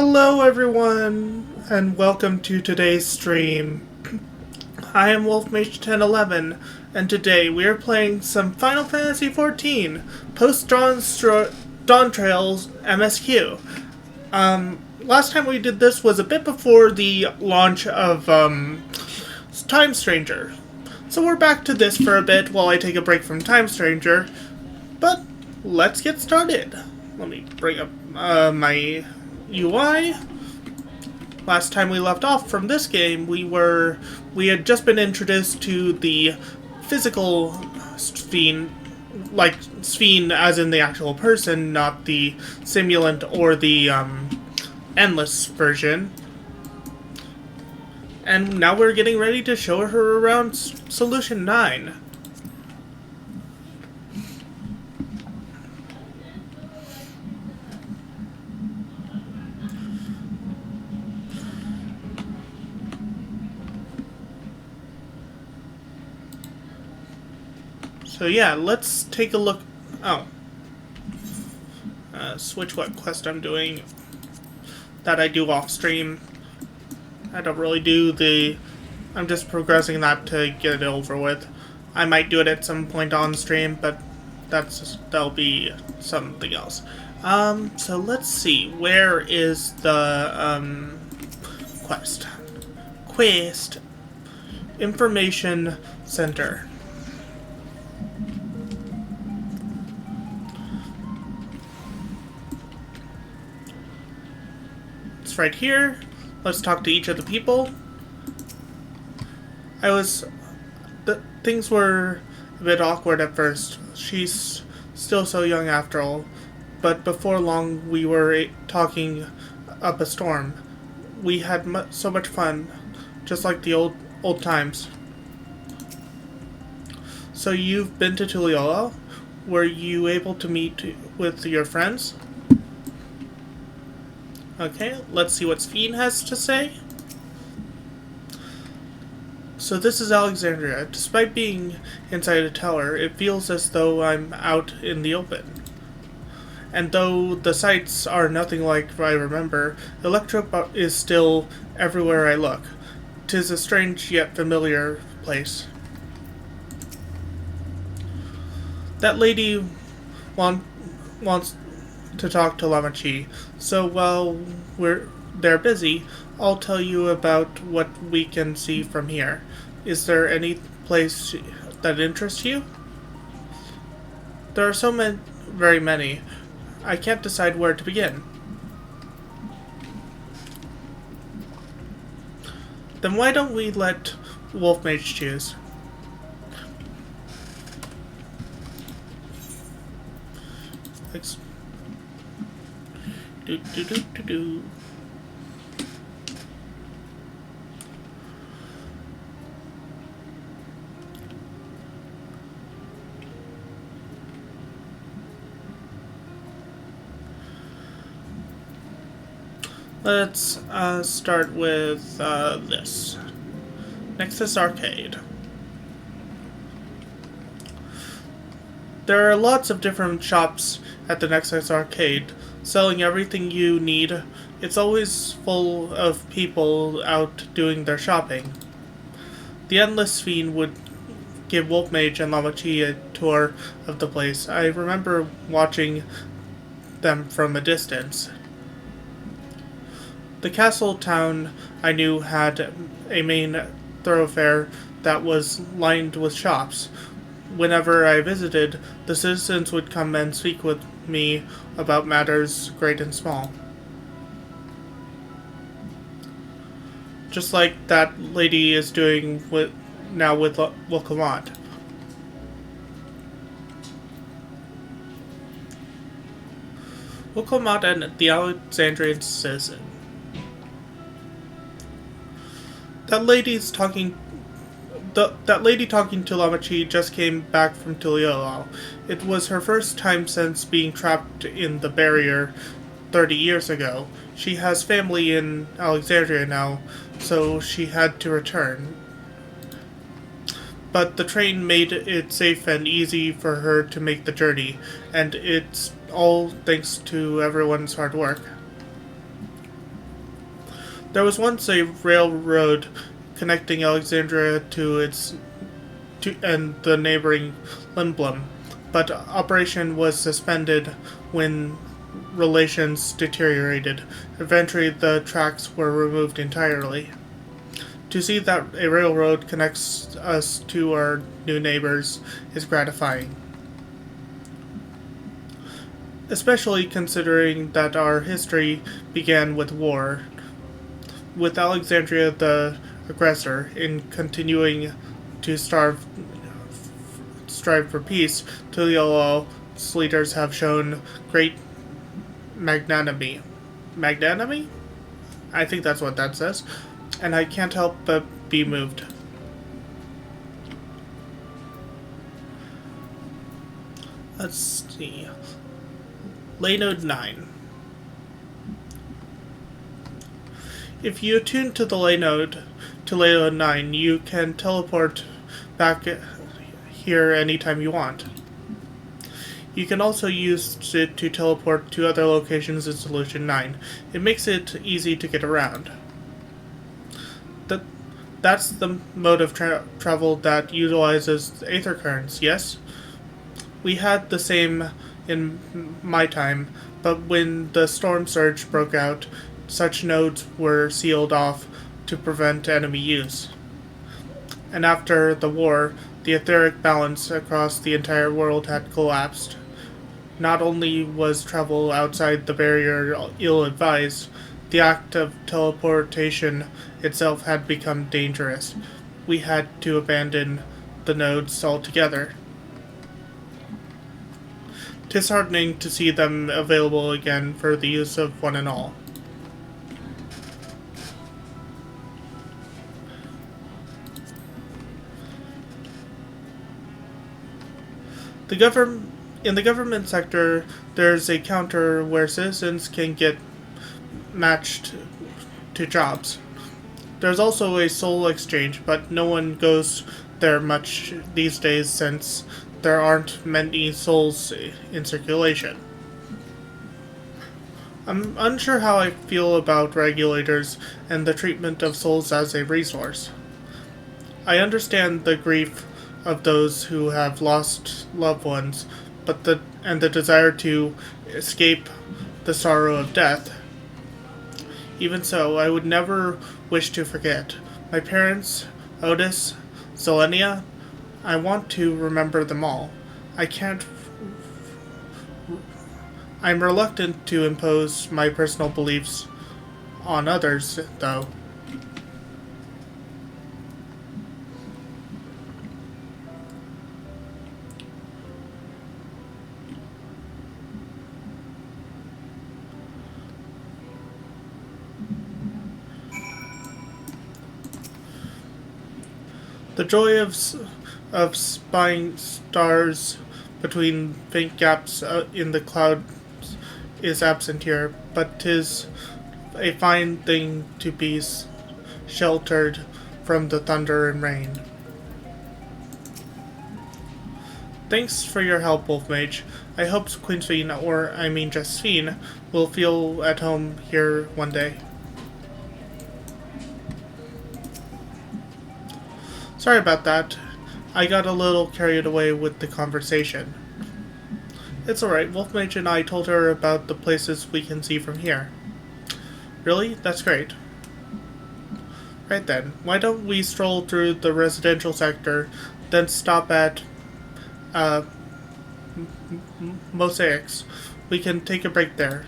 Hello everyone, and welcome to today's stream. I am Mage 1011, and today we are playing some Final Fantasy XIV, post-Dawntrail's MSQ. Last time we did this was a bit before the launch of, Time Stranger. So we're back to this for a bit while I take a break from Time Stranger, but let's get started. Let me bring up, my UI. Last time we left off from this game, we had just been introduced to the physical Ffxiv, like Ffxiv as in the actual person, not the simulant or the endless version. And now we're getting ready to show her around Solution 9. So yeah, let's take a look. Oh. Switch what quest I'm doing. That I do off stream. I don't really do the... I'm just progressing that to get it over with. I might do it at some point on stream, but that'll be something else. So let's see. Where is the, quest? Quest. Information Center. It's right here. Let's talk to each of the people. Things were a bit awkward at first. She's still so young after all. But before long, we were talking up a storm. We had so much fun, just like the old times. So you've been to Tuliyola? Were you able to meet with your friends? Okay, let's see what Ffxiv has to say. So this is Alexandria. Despite being inside a tower, it feels as though I'm out in the open. And though the sights are nothing like I remember, Electro is still everywhere I look. 'Tis a strange yet familiar place. That lady wants to talk to Lamachi, so while they're busy, I'll tell you about what we can see from here. Is there any place that interests you? There are very many. I can't decide where to begin. Then why don't we let Mage choose? Thanks. Do. Let's start with this. Nexus Arcade. There are lots of different shops at the Nexus Arcade, selling everything you need. It's always full of people out doing their shopping. The Endless Fiend would give Mage and Lamachi a tour of the place. I remember watching them from a distance. The castle town I knew had a main thoroughfare that was lined with shops. Whenever I visited, the citizens would come and speak with me about matters great and small. Just like that lady is doing now with Wilcamot. Wilcamot and the Alexandrian citizen. That lady talking to Lamachi just came back from Tuliyola. It was her first time since being trapped in the barrier 30 years ago. She has family in Alexandria now, so she had to return. But the train made it safe and easy for her to make the journey, and it's all thanks to everyone's hard work. There was once a railroad connecting Alexandria and the neighboring Limblum, but operation was suspended when relations deteriorated. Eventually, the tracks were removed entirely. To see that a railroad connects us to our new neighbors is gratifying, especially considering that our history began with war, with Alexandria the aggressor in continuing to strive for peace. Tuliel's leaders have shown great magnanimity. Magnanimity? I think that's what that says. And I can't help but be moved. Let's see. Laynode 9. If you attune to the Laynode, to Laynode 9, you can teleport back here anytime you want. You can also use it to teleport to other locations in Solution 9. It makes it easy to get around. That's the mode of travel that utilizes aether currents, yes? We had the same in my time, but when the storm surge broke out, such nodes were sealed off to prevent enemy use. And after the war, the etheric balance across the entire world had collapsed. Not only was travel outside the barrier ill-advised, the act of teleportation itself had become dangerous. We had to abandon the nodes altogether. 'Tis heartening to see them available again for the use of one and all. In the government sector, there's a counter where citizens can get matched to jobs. There's also a soul exchange, but no one goes there much these days since there aren't many souls in circulation. I'm unsure how I feel about regulators and the treatment of souls as a resource. I understand the grief of those who have lost loved ones, but the desire to escape the sorrow of death. Even so, I would never wish to forget. My parents, Otis, Zelenia, I want to remember them all. I'm reluctant to impose my personal beliefs on others, though. The joy of spying stars between faint gaps in the clouds is absent here, but 'tis a fine thing to be sheltered from the thunder and rain. Thanks for your help, Wolf Mage. I hope Queen Sphene, or I mean just Sphene, will feel at home here one day. Sorry about that. I got a little carried away with the conversation. It's alright, Wolfmage and I told her about the places we can see from here. Really? That's great. Right then, why don't we stroll through the residential sector, then stop at Mosaics. We can take a break there.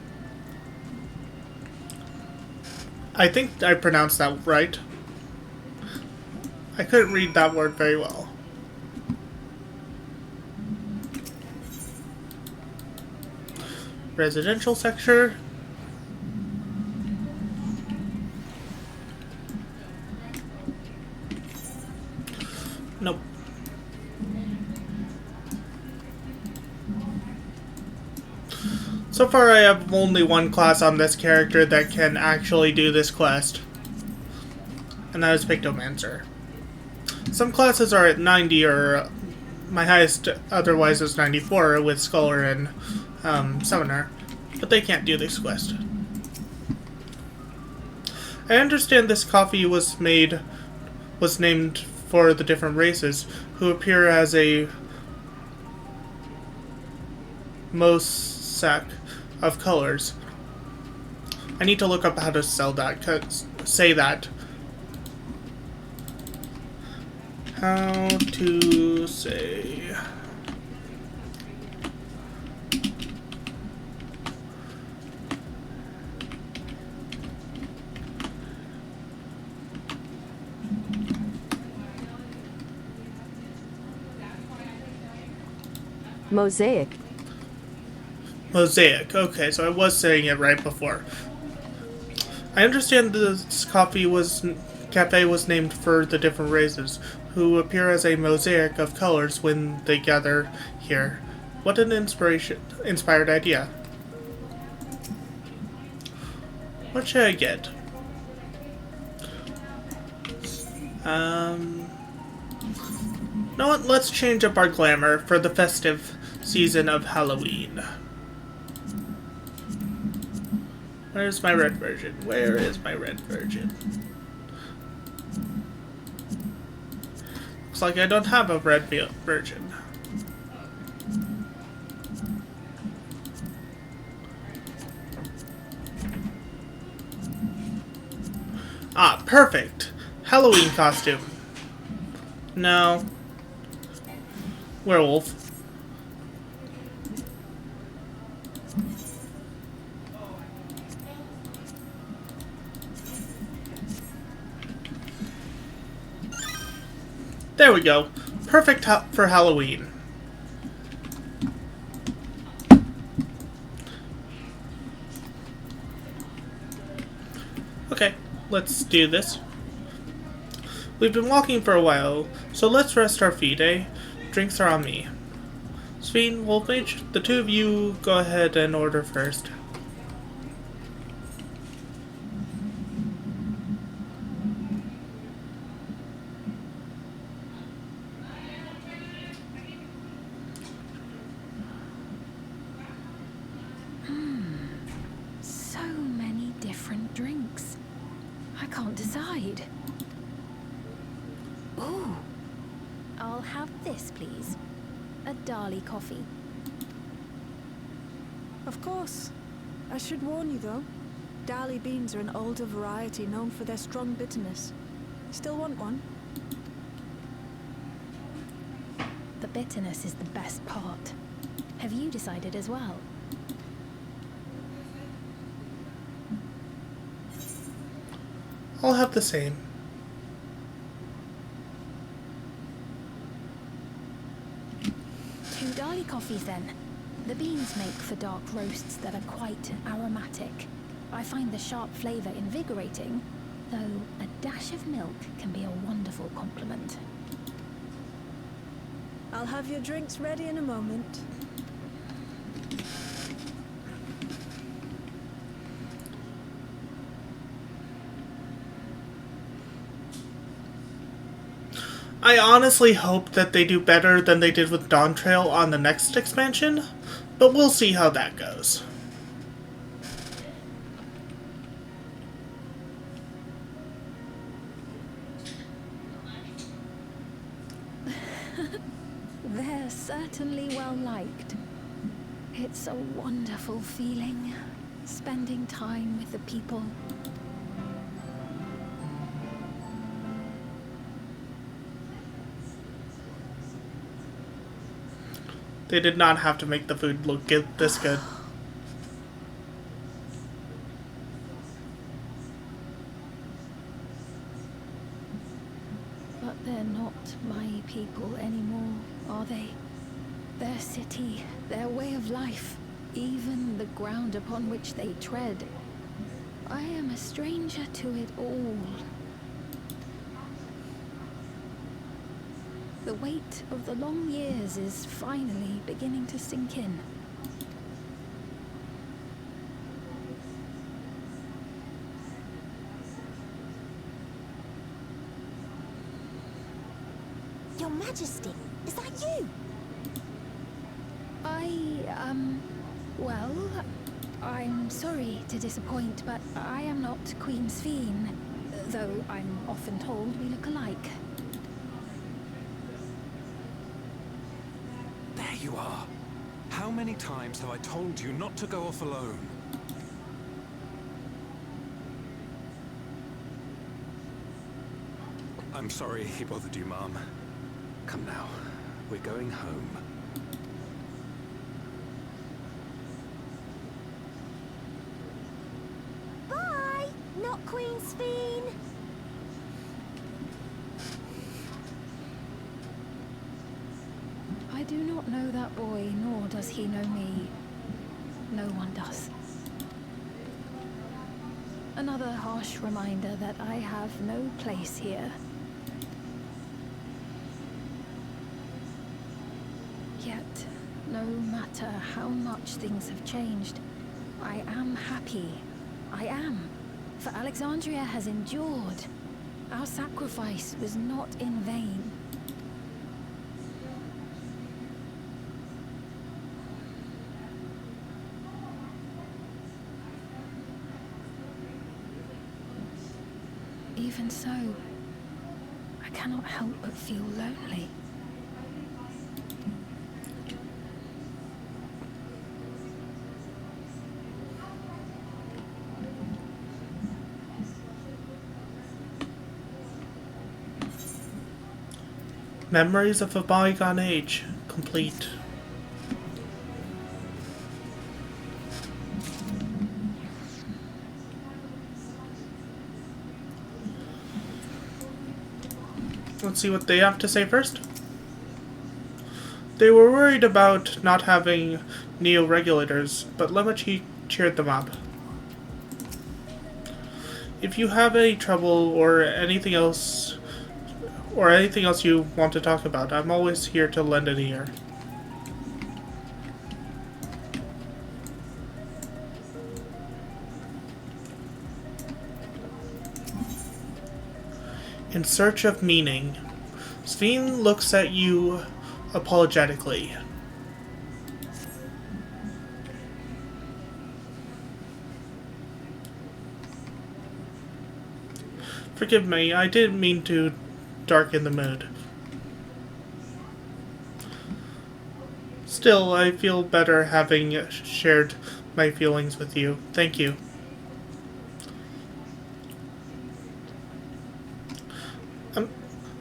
I think I pronounced that right. I couldn't read that word very well. Residential sector. Nope. So far I have only one class on this character that can actually do this quest. And that is Pictomancer. Some classes are at 90, or my highest otherwise is 94 with Scholar and Summoner, but they can't do this quest. I understand this coffee was named for the different races who appear as a mosaic of colors. I need to look up how to say that. How to say. Mosaic. Mosaic. Okay, so I was saying it right before. I understand this cafe was named for the different races, who appear as a mosaic of colors when they gather here. What an inspired idea. What should I get? You know what? Let's change up our glamour for the festive season of Halloween. Where's my red version? Where is my red version? Looks like I don't have a red version. Ah, perfect! Halloween costume. No. Werewolf. There we go. Perfect for Halloween. Okay, let's do this. We've been walking for a while, so let's rest our feet, eh? Drinks are on me. Ffxiv, Mage, the two of you go ahead and order first. So many different drinks. I can't decide. Ooh. I'll have this, please. A Dali coffee. Of course. I should warn you though. Dali beans are an older variety known for their strong bitterness. Still want one? The bitterness is the best part. Have you decided as well? I'll have the same. Two Dali coffees then. The beans make for dark roasts that are quite aromatic. I find the sharp flavour invigorating, though a dash of milk can be a wonderful complement. I'll have your drinks ready in a moment. I honestly hope that they do better than they did with Dawntrail on the next expansion, but we'll see how that goes. They're certainly well liked. It's a wonderful feeling, spending time with the people. They did not have to make the food look this good. But they're not my people anymore, are they? Their city, their way of life, even the ground upon which they tread. I am a stranger to it all. The weight of the long years is finally beginning to sink in. Your Majesty, is that you? Well, I'm sorry to disappoint, but I am not Queen Ffxiv, though I'm often told we look alike. There you are. How many times have I told you not to go off alone? I'm sorry he bothered you, Mom. Come now. We're going home. Bye! Not Queen Ffxiv. I do not know that boy, nor does he know me. No one does. Another harsh reminder that I have no place here. Yet, no matter how much things have changed, I am happy. I am. For Alexandria has endured. Our sacrifice was not in vain. Even so, I cannot help but feel lonely. Memories of a bygone age, complete. Let's see what they have to say first. They were worried about not having neo-regulators, but Lemachi cheered them up. If you have any trouble or anything else you want to talk about, I'm always here to lend an ear. In search of meaning, Ffxiv looks at you apologetically. Forgive me, I didn't mean to darken the mood. Still, I feel better having shared my feelings with you. Thank you.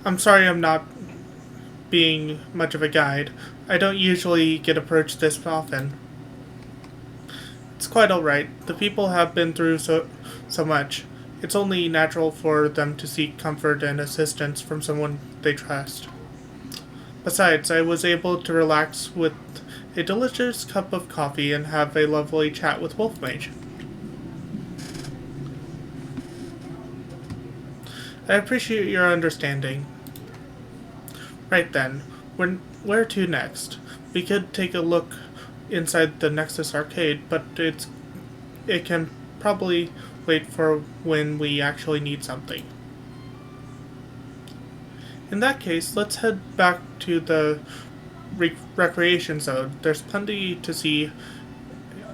I'm sorry I'm not being much of a guide. I don't usually get approached this often. It's quite alright. The people have been through so much. It's only natural for them to seek comfort and assistance from someone they trust. Besides, I was able to relax with a delicious cup of coffee and have a lovely chat with Mage. I appreciate your understanding. Right then, where to next? We could take a look inside the Nexus arcade, but it can probably wait for when we actually need something. In that case, let's head back to the recreation zone. There's plenty to see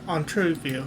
on Trueview.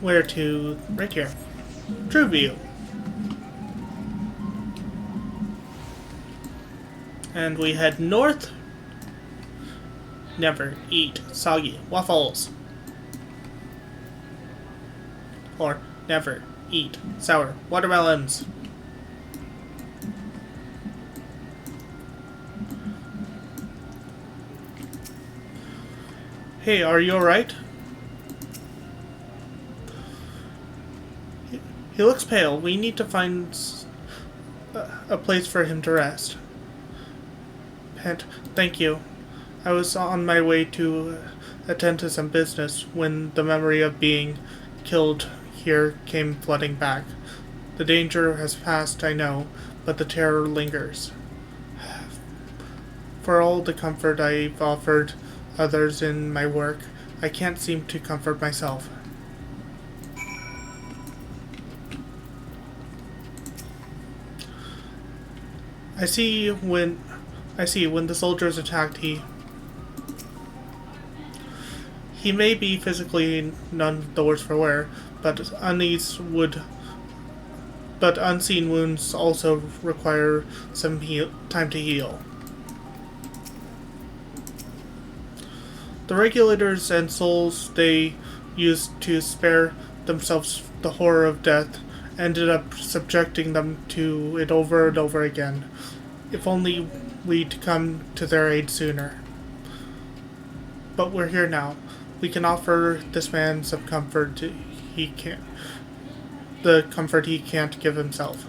Where to? Right here. Trueview. And we head north. Never eat soggy waffles. Or never eat sour watermelons. Hey, are you alright? He looks pale. We need to find a place for him to rest. And thank you. I was on my way to attend to some business when the memory of being killed here came flooding back. The danger has passed, I know, but the terror lingers. For all the comfort I've offered others in my work, I can't seem to comfort myself. I see when the soldiers attacked, he may be physically none the worse for wear, but unseen wounds also require some time to heal. The regulators and souls they used to spare themselves the horror of death ended up subjecting them to it over and over again. If only we'd come to their aid sooner. But we're here now. We can offer this man some comfort the comfort he can't give himself.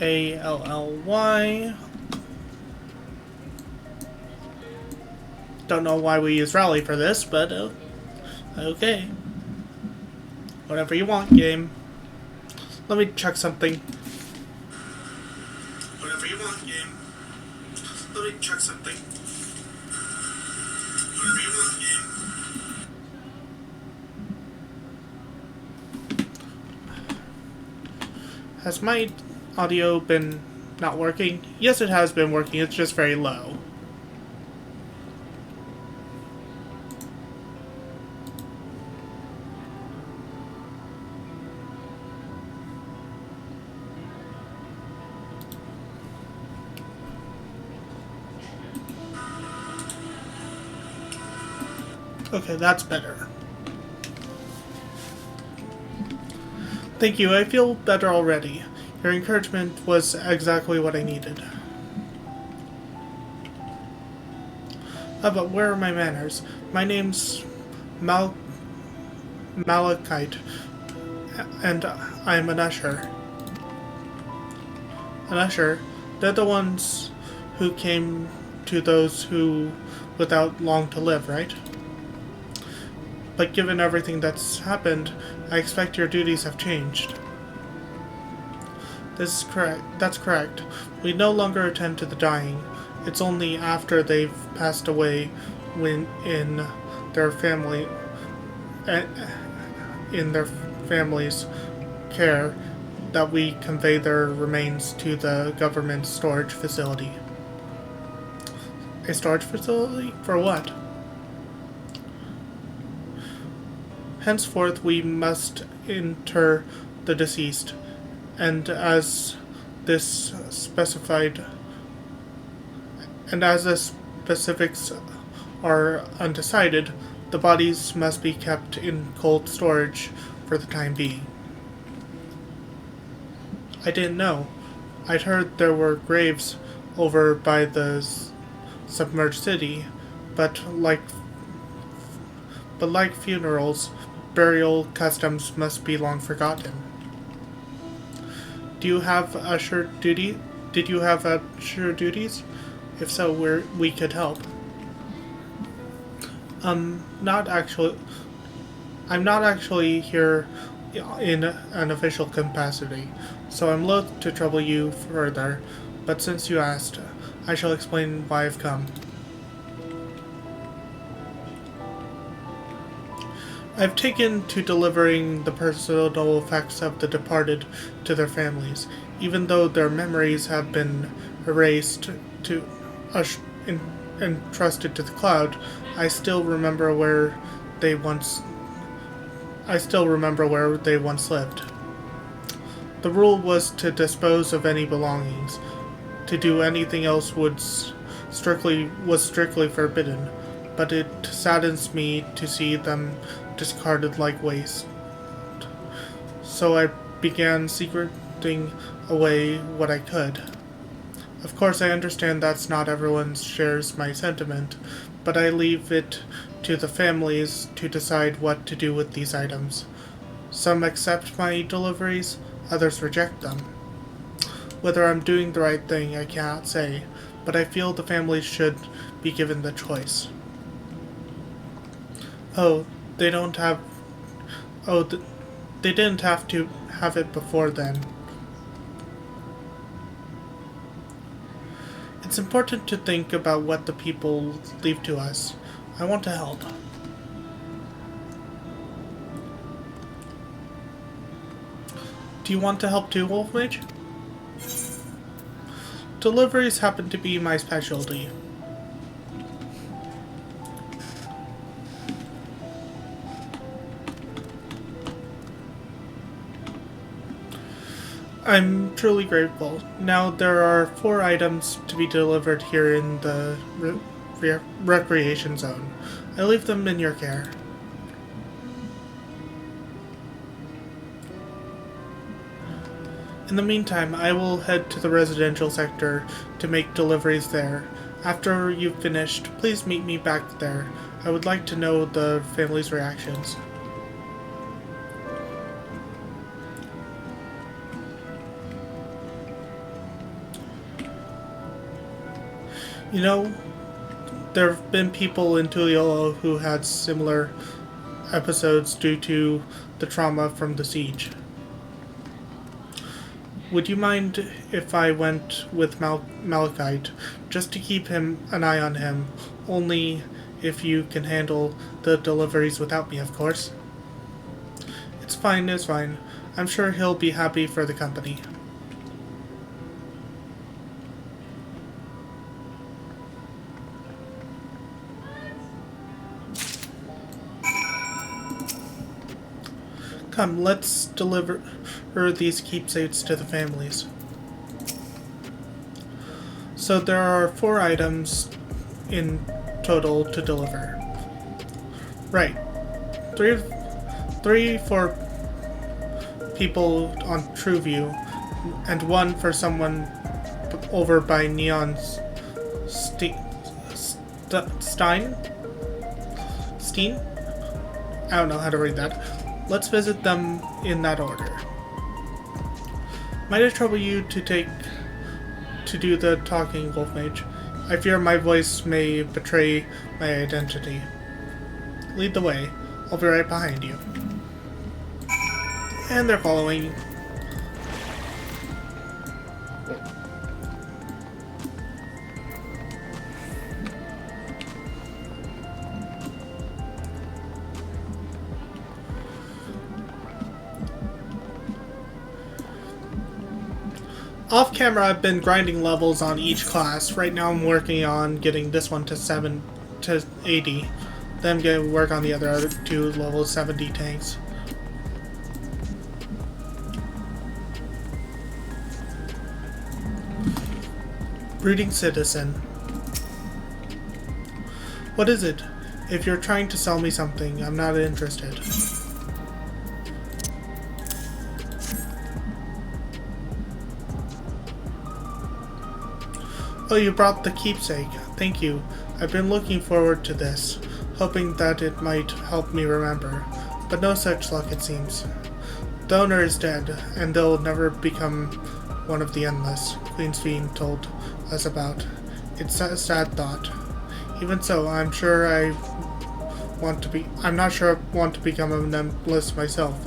/RALLY. Don't know why we use rally for this, but okay. Whatever you want, game. Let me check something. Whatever you want, game. Let me check something. Whatever you want, game. Has my audio been not working? Yes, it has been working. It's just very low. Okay, that's better. Thank you, I feel better already. Your encouragement was exactly what I needed. But where are my manners? My name's Malachite, and I'm an usher. An usher? They're the ones who came to those who without long to live, right? But given everything that's happened, I expect your duties have changed. This is correct. That's correct. We no longer attend to the dying. It's only after they've passed away when in their family's care that we convey their remains to the government storage facility. A storage facility? For what? Henceforth we must inter the deceased, and as the specifics are undecided, the bodies must be kept in cold storage for the time being. I didn't know. I'd heard there were graves over by the submerged city, but like funerals, burial customs must be long forgotten. Do you have usher duty? Did you have usher duties? If so, we could help. Not actually. I'm not actually here in an official capacity, so I'm loath to trouble you further. But since you asked, I shall explain why I've come. I've taken to delivering the personal effects of the departed to their families. Even though their memories have been erased and entrusted to the cloud, I still remember where they once lived. The rule was to dispose of any belongings. To do anything else was strictly forbidden, but it saddens me to see them discarded like waste. So I began secreting away what I could. Of course, I understand that's not everyone shares my sentiment, but I leave it to the families to decide what to do with these items. Some accept my deliveries, others reject them. Whether I'm doing the right thing, I cannot say, but I feel the families should be given the choice. Oh, they don't have... Oh, they didn't have to have it before then. It's important to think about what the people leave to us. I want to help. Do you want to help too, Wolf Mage? Deliveries happen to be my specialty. I'm truly grateful. Now there are 4 items to be delivered here in the recreation zone. I leave them in your care. In the meantime, I will head to the residential sector to make deliveries there. After you've finished, please meet me back there. I would like to know the family's reactions. You know, there have been people in Tuliolo who had similar episodes due to the trauma from the siege. Would you mind if I went with Malachite, just to keep an eye on him, only if you can handle the deliveries without me, of course? It's fine, it's fine. I'm sure he'll be happy for the company. Come, let's deliver these keepsakes to the families. So there are 4 items in total to deliver. Right. 3 for people on Trueview, and 1 for someone over by Neon's Steen? I don't know how to read that. Let's visit them in that order. Might I trouble you to do the talking, Wolf Mage? I fear my voice may betray my identity. Lead the way. I'll be right behind you. And they're following. Off camera, I've been grinding levels on each class. Right now I'm working on getting this one to 80. Then I'm going to work on the other 2 level 70 tanks. Brooding Citizen. What is it? If you're trying to sell me something, I'm not interested. Oh, you brought the keepsake. Thank you. I've been looking forward to this, hoping that it might help me remember. But no such luck, it seems. The owner is dead, and they'll never become one of the endless, Queen's Fiend told us about. It's a sad thought. Even so, I'm not sure I want to become an endless myself.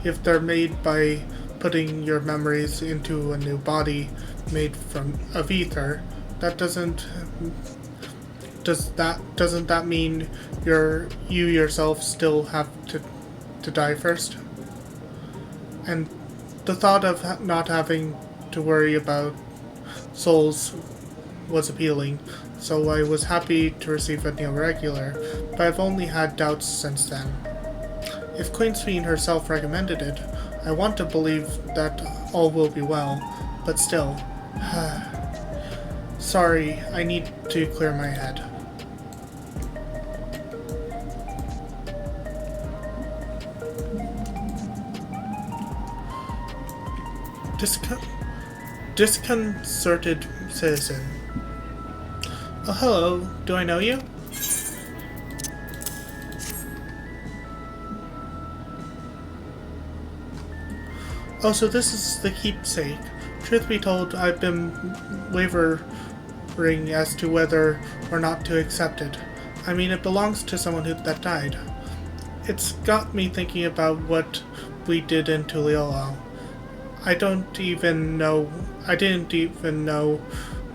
If they're made by putting your memories into a new body made of ether, doesn't that mean you yourself still have to die first? And the thought of not having to worry about souls was appealing, so I was happy to receive a neo-regular, but I've only had doubts since then. If Queen's Fiend herself recommended it, I want to believe that all will be well, but still. Sorry, I need to clear my head. Disconcerted citizen. Oh, hello. Do I know you? Oh, so this is the keepsake. Truth be told, I've been wavering as to whether or not to accept it. I mean, it belongs to someone that died. It's got me thinking about what we did in Tuliolo. I didn't even know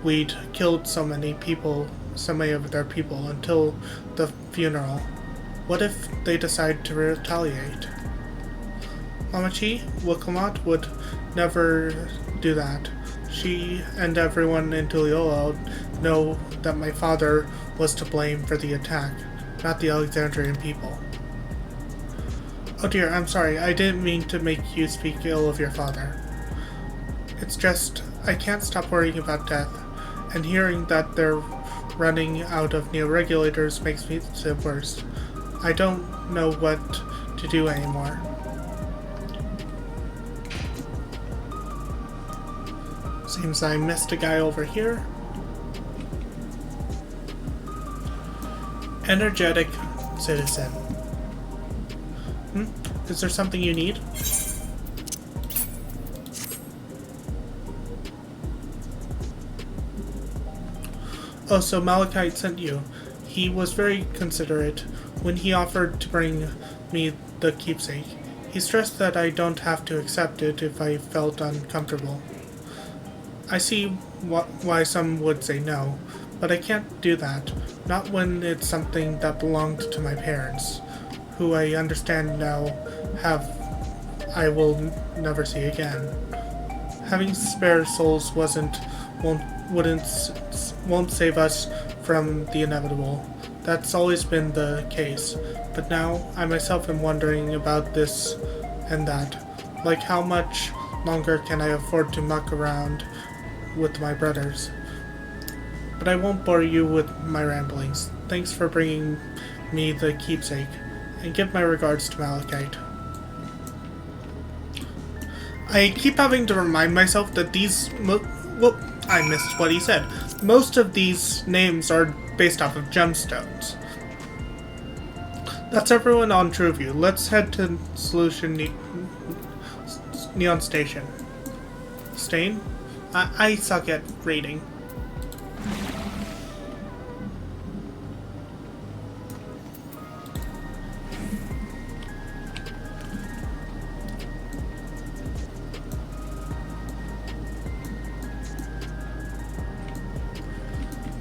we'd killed so many of their people until the funeral. What if they decide to retaliate? Mamachi Wakamat would never do that. She and everyone in Tuliolo know that my father was to blame for the attack, not the Alexandrian people. Oh dear, I'm sorry, I didn't mean to make you speak ill of your father. It's just, I can't stop worrying about death, and hearing that they're running out of neo-regulators makes me it worse. I don't know what to do anymore. Seems I missed a guy over here. Energetic citizen. Is there something you need? Oh, so Malachite sent you. He was very considerate when he offered to bring me the keepsake. He stressed that I don't have to accept it if I felt uncomfortable. I see why some would say no, but I can't do that. Not when it's something that belonged to my parents, who I understand now I will never see again. Having spare souls won't save us from the inevitable. That's always been the case, but now I myself am wondering about this and that. Like, how much longer can I afford to muck around with my brothers? But I won't bore you with my ramblings. Thanks for bringing me the keepsake, and give my regards to Malachite. I keep having to remind myself that I missed what he said. Most of these names are based off of gemstones. That's everyone on TrueView. Let's head to Solution Neon Station. Stain? I suck at reading.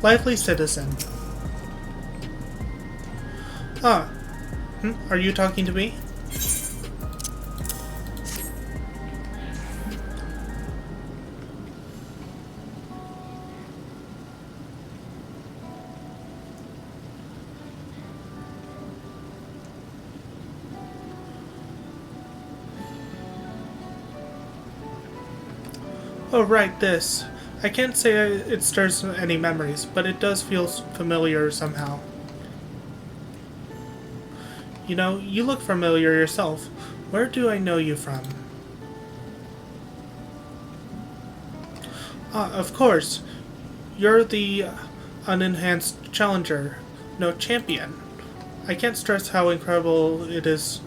Lively citizen. Ah. Are you talking to me? Oh, right, this. I can't say it stirs any memories, but it does feel familiar somehow. You know, you look familiar yourself. Where do I know you from? Ah, of course. You're the unenhanced challenger. No, champion. I can't stress how incredible it is.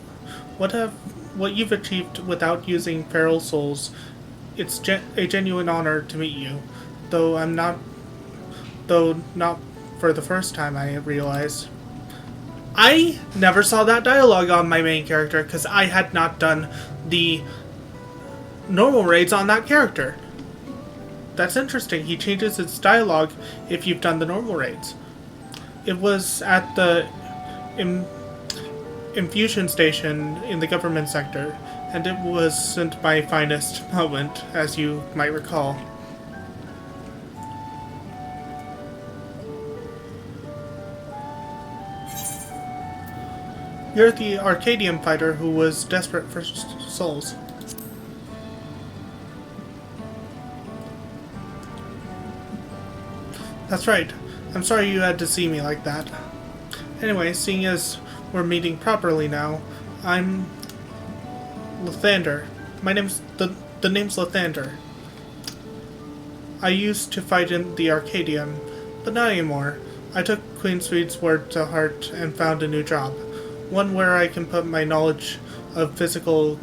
What you've achieved without using feral souls. It's a genuine honor to meet you, though not for the first time, I realize. I never saw that dialogue on my main character because I had not done the normal raids on that character. That's interesting. He changes its dialogue if you've done the normal raids. It was at the infusion station in the government sector, and it wasn't my finest moment, as you might recall. You're the Arcadium fighter who was desperate for souls. That's right. I'm sorry you had to see me like that. Anyway, seeing as we're meeting properly now, I'm Lathander. My name's the name's Lathander. I used to fight in the Arcadium, but not anymore. I took Queen Sweet's word to heart and found a new job. One where I can put my knowledge of physical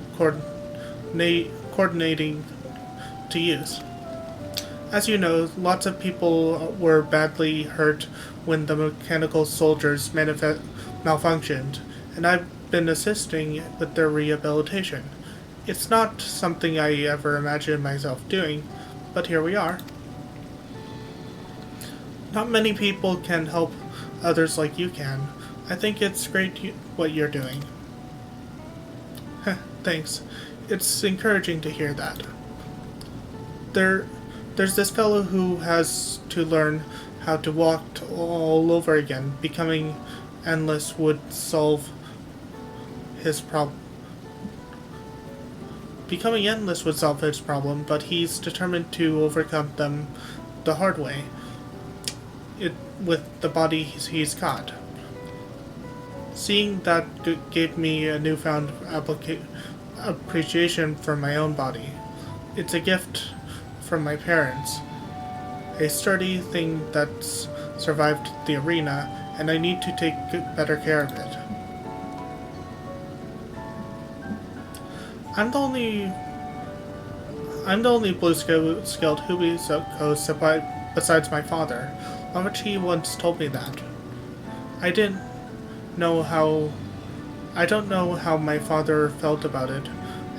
coordinating to use. As you know, lots of people were badly hurt when the mechanical soldiers malfunctioned, and I've been assisting with their rehabilitation. It's not something I ever imagined myself doing, but here we are. Not many people can help others like you can. I think it's great what you're doing. Thanks. It's encouraging to hear that. There's this fellow who has to learn how to walk all over again. Becoming endless would solve his problem. Becoming endless would solve his problem, but he's determined to overcome them the hard way. With the body he's got. Seeing that gave me a newfound appreciation for my own body. It's a gift from my parents. A sturdy thing that's survived the arena, and I need to take better care of it. I'm the only blue-scaled Hubiko besides my father. Mamachi once told me that. I don't know how my father felt about it,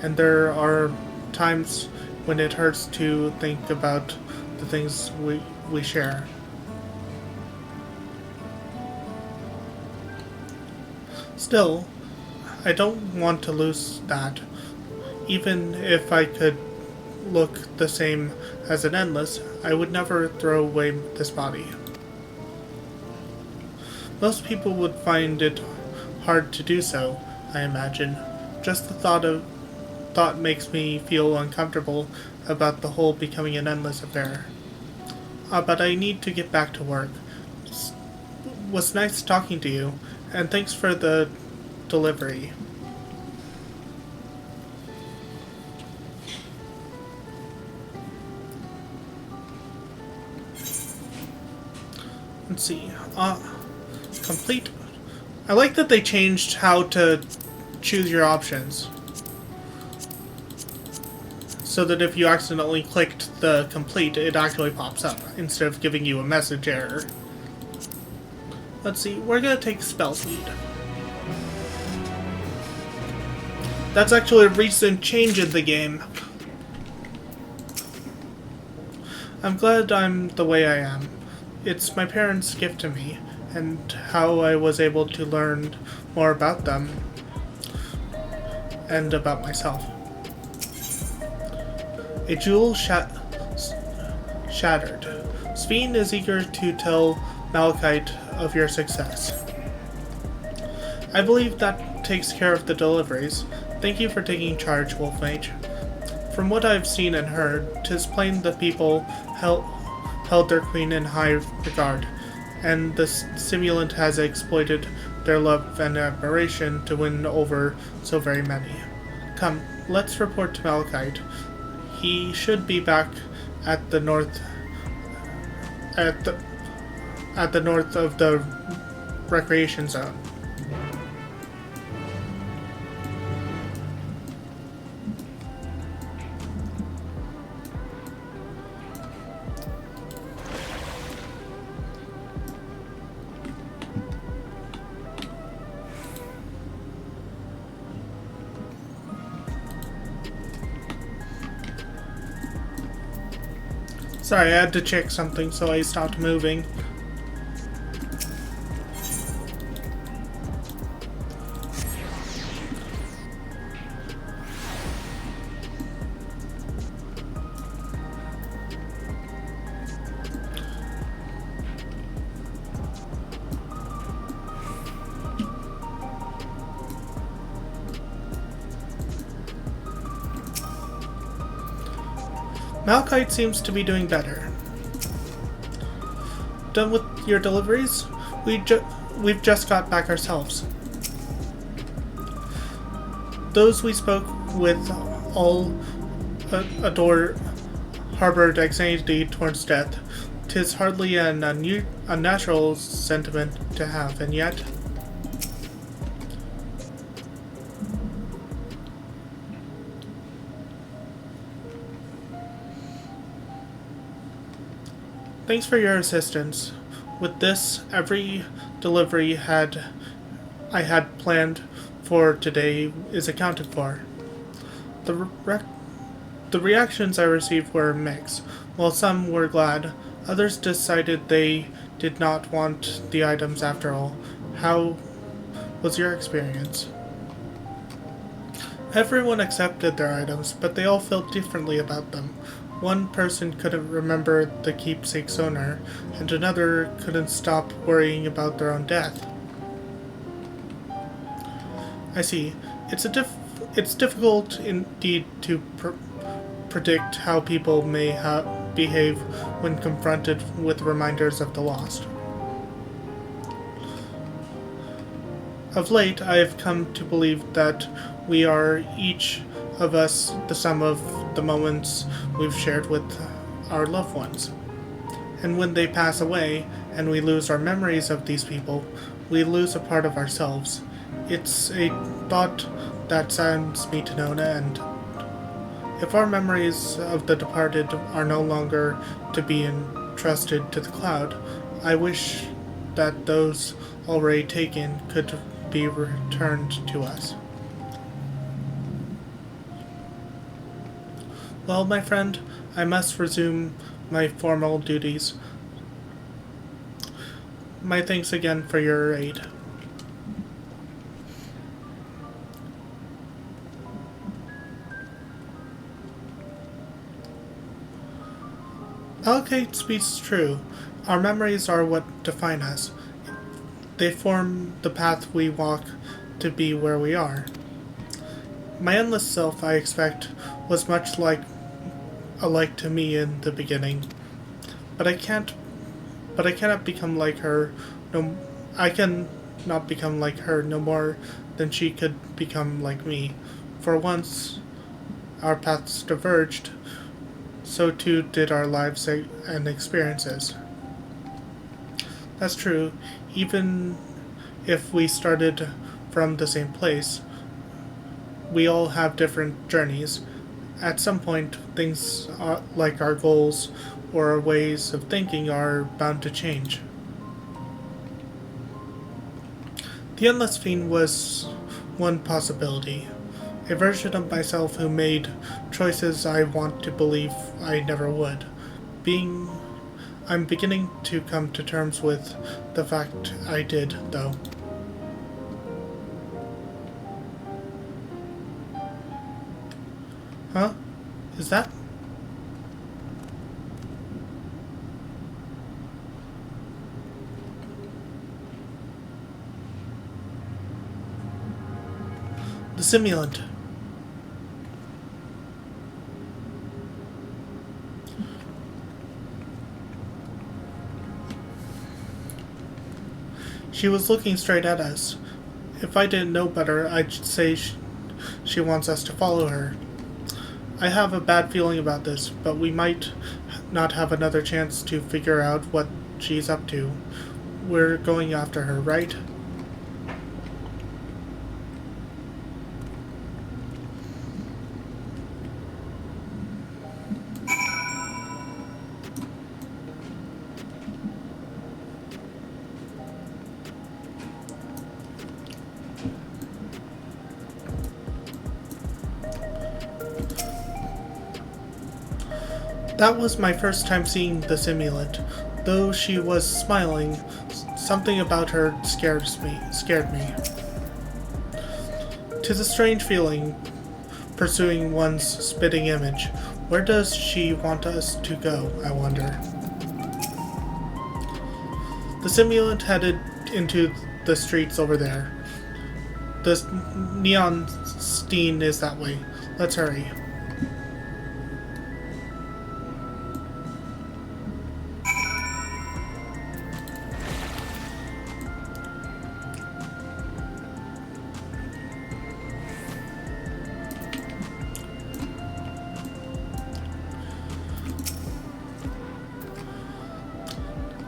and there are times when it hurts to think about the things we share. Still, I don't want to lose that. Even if I could look the same as an endless, I would never throw away this body. Most people would find it hard to do so, I imagine. Just the thought makes me feel uncomfortable about the whole becoming an endless affair. But I need to get back to work. It was nice talking to you, and thanks for the delivery. Let's see. Complete. I like that they changed how to choose your options. So that if you accidentally clicked the complete, it actually pops up, instead of giving you a message error. Let's see, we're gonna take spell speed. That's actually a recent change in the game. I'm glad I'm the way I am. It's my parents' gift to me, and how I was able to learn more about them and about myself. A jewel shattered. Ffxiv is eager to tell Malachite of your success. I believe that takes care of the deliveries. Thank you for taking charge, Wolf Mage. From what I've seen and heard, 'tis plain the people held their queen in high regard, and the simulant has exploited their love and admiration to win over so very many. Come, let's report to Malachite. He should be back at the north of the recreation zone. Sorry, I had to check something, so I stopped moving. Malachite seems to be doing better. Done with your deliveries? We've just got back ourselves. Those we spoke with all harbored anxiety towards death. 'Tis hardly an unnatural sentiment to have, and yet... Thanks for your assistance. With this, every delivery I had planned for today is accounted for. The reactions I received were mixed. While some were glad, others decided they did not want the items after all. How was your experience? Everyone accepted their items, but they all felt differently about them. One person couldn't remember the keepsake's owner, and another couldn't stop worrying about their own death. I see. It's difficult indeed to predict how people may behave when confronted with reminders of the lost. Of late, I have come to believe that we are each of us the sum of the moments we've shared with our loved ones. And when they pass away, and we lose our memories of these people, we lose a part of ourselves. It's a thought that saddens me to no end. If our memories of the departed are no longer to be entrusted to the cloud, I wish that those already taken could be returned to us. Well, my friend, I must resume my formal duties. My thanks again for your aid. Allocate's speech is true. Our memories are what define us. They form the path we walk to be where we are. My endless self, I expect, was much alike to me in the beginning, but I cannot become like her. I can not become like her no more than she could become like me. For once our paths diverged, so too did our lives and experiences. That's true. Even if we started from the same place, we all have different journeys. At some point, things like our goals or our ways of thinking are bound to change. The Endless Fiend was one possibility. A version of myself who made choices I want to believe I never would. I'm beginning to come to terms with the fact I did, though. Huh? Is that? The simulant. She was looking straight at us. If I didn't know better, I'd say she wants us to follow her. I have a bad feeling about this, but we might not have another chance to figure out what she's up to. We're going after her, right? That was my first time seeing the simulant. Though she was smiling, something about her scared me. 'Tis a strange feeling, pursuing one's spitting image. Where does she want us to go, I wonder? The simulant headed into the streets over there. The neon steam is that way. Let's hurry.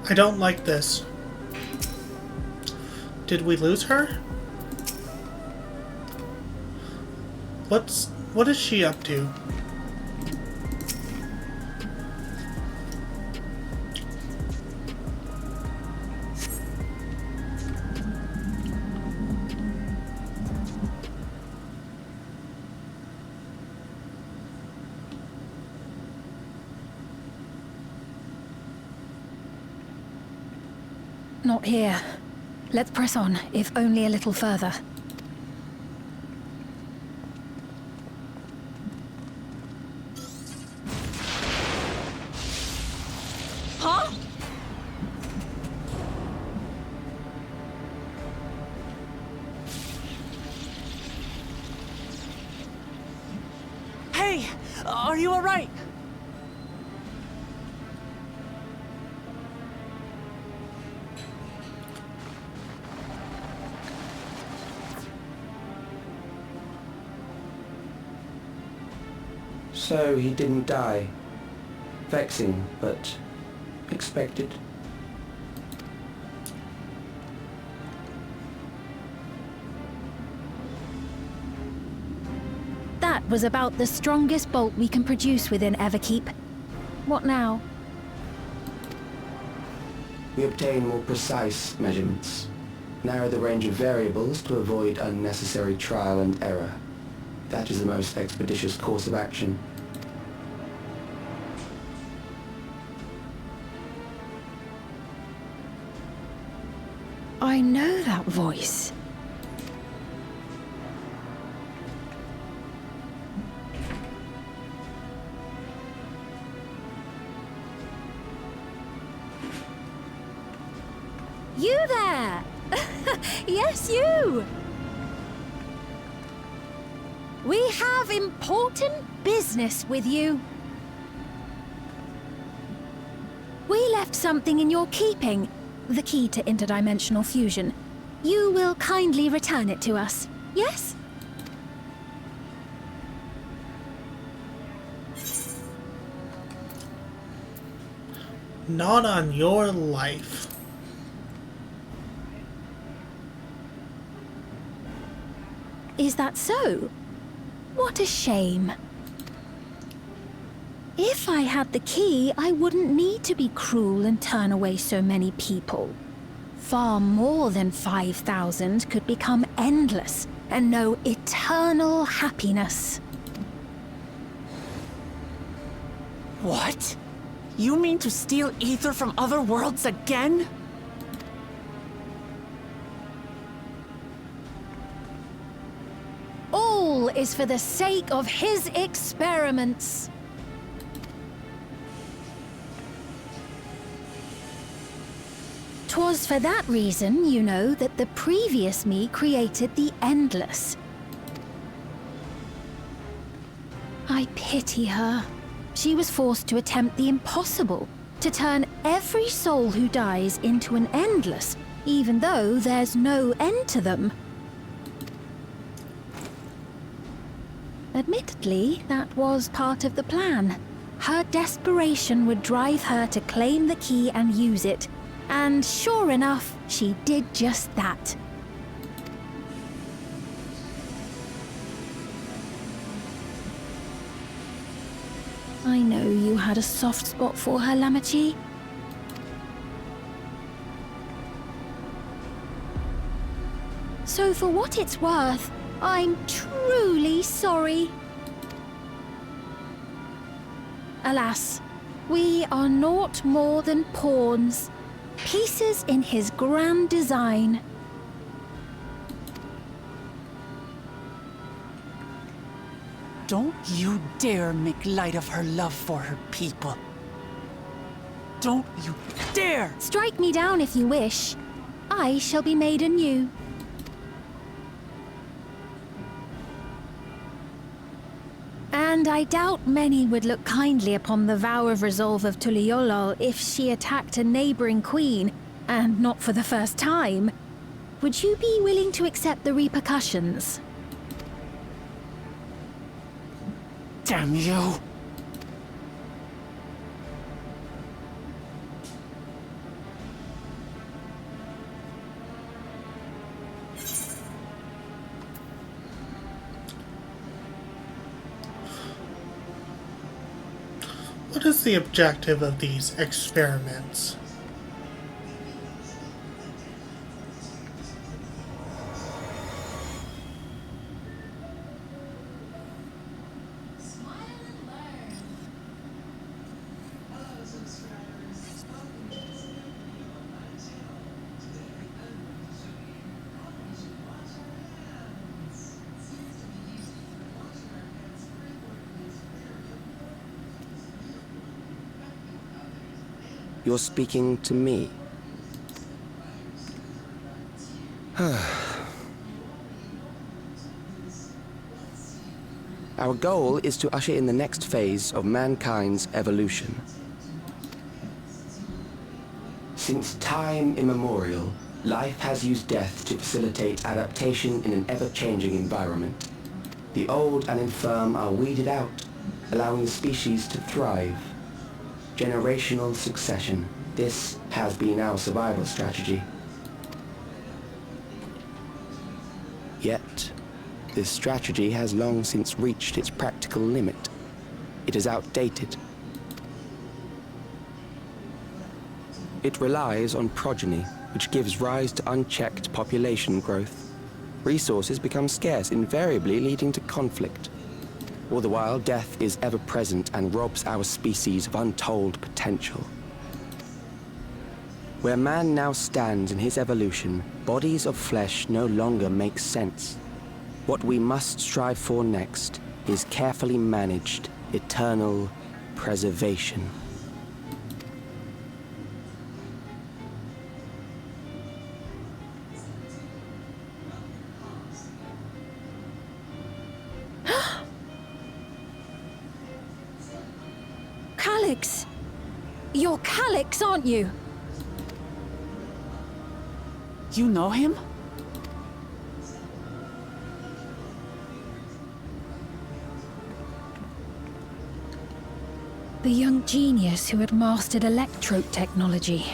I don't like this. Did we lose her? What is she up to? Not here. Let's press on, if only a little further. Huh? Hey! Are you alright? So he didn't die. Vexing, but expected. That was about the strongest bolt we can produce within Everkeep. What now? We obtain more precise measurements. Narrow the range of variables to avoid unnecessary trial and error. That is the most expeditious course of action. I know that voice. You there! Yes, you! We have important business with you. We left something in your keeping. The key to interdimensional fusion. You will kindly return it to us, yes? Not on your life. Is that so? What a shame. If I had the key, I wouldn't need to be cruel and turn away so many people. Far more than 5,000 could become endless and know eternal happiness. What? You mean to steal ether from other worlds again? All is for the sake of his experiments. 'Twas for that reason, you know, that the previous me created the Endless. I pity her. She was forced to attempt the impossible, to turn every soul who dies into an Endless, even though there's no end to them. Admittedly, that was part of the plan. Her desperation would drive her to claim the key and use it. And sure enough, she did just that. I know you had a soft spot for her, Lamachi. So for what it's worth, I'm truly sorry. Alas, we are naught more than pawns. Pieces in his grand design. Don't you dare make light of her love for her people. Don't you dare! Strike me down if you wish. I shall be made anew. And I doubt many would look kindly upon the vow of resolve of Tuliolol if she attacked a neighboring queen, and not for the first time. Would you be willing to accept the repercussions? Damn you! What is the objective of these experiments? You're speaking to me. Our goal is to usher in the next phase of mankind's evolution. Since time immemorial, life has used death to facilitate adaptation in an ever-changing environment. The old and infirm are weeded out, allowing the species to thrive. Generational succession. This has been our survival strategy. Yet, this strategy has long since reached its practical limit. It is outdated. It relies on progeny, which gives rise to unchecked population growth. Resources become scarce, invariably leading to conflict. All the while, death is ever present and robs our species of untold potential. Where man now stands in his evolution, bodies of flesh no longer make sense. What we must strive for next is carefully managed, eternal preservation. Calyx! You're Calyx, aren't you? You know him? The young genius who had mastered electrode technology.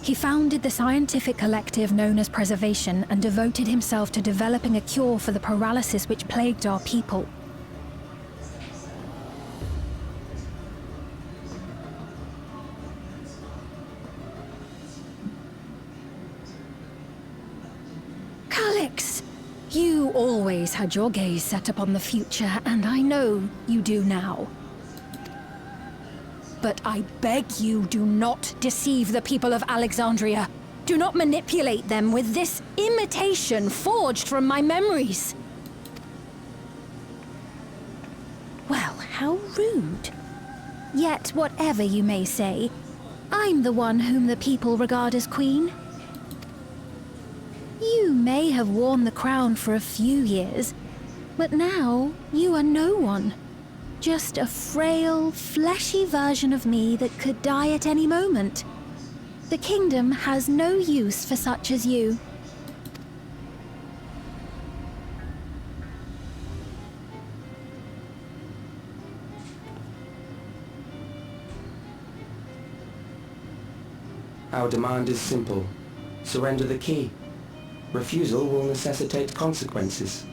He founded the scientific collective known as Preservation and devoted himself to developing a cure for the paralysis which plagued our people. Calyx! You always had your gaze set upon the future, and I know you do now. But I beg you, do not deceive the people of Alexandria. Do not manipulate them with this imitation forged from my memories. Well, how rude. Yet, whatever you may say, I'm the one whom the people regard as queen. You may have worn the crown for a few years, but now you are no one. Just a frail, fleshy version of me that could die at any moment. The kingdom has no use for such as you. Our demand is simple. Surrender the key. Refusal will necessitate consequences.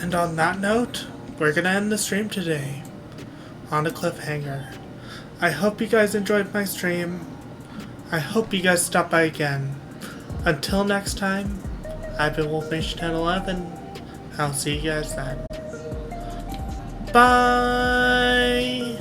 And on that note, we're gonna end the stream today on a cliffhanger. I hope you guys enjoyed my stream. I hope you guys stop by again. Until next time, I've been Wolfmage1011. I'll see you guys then. Bye!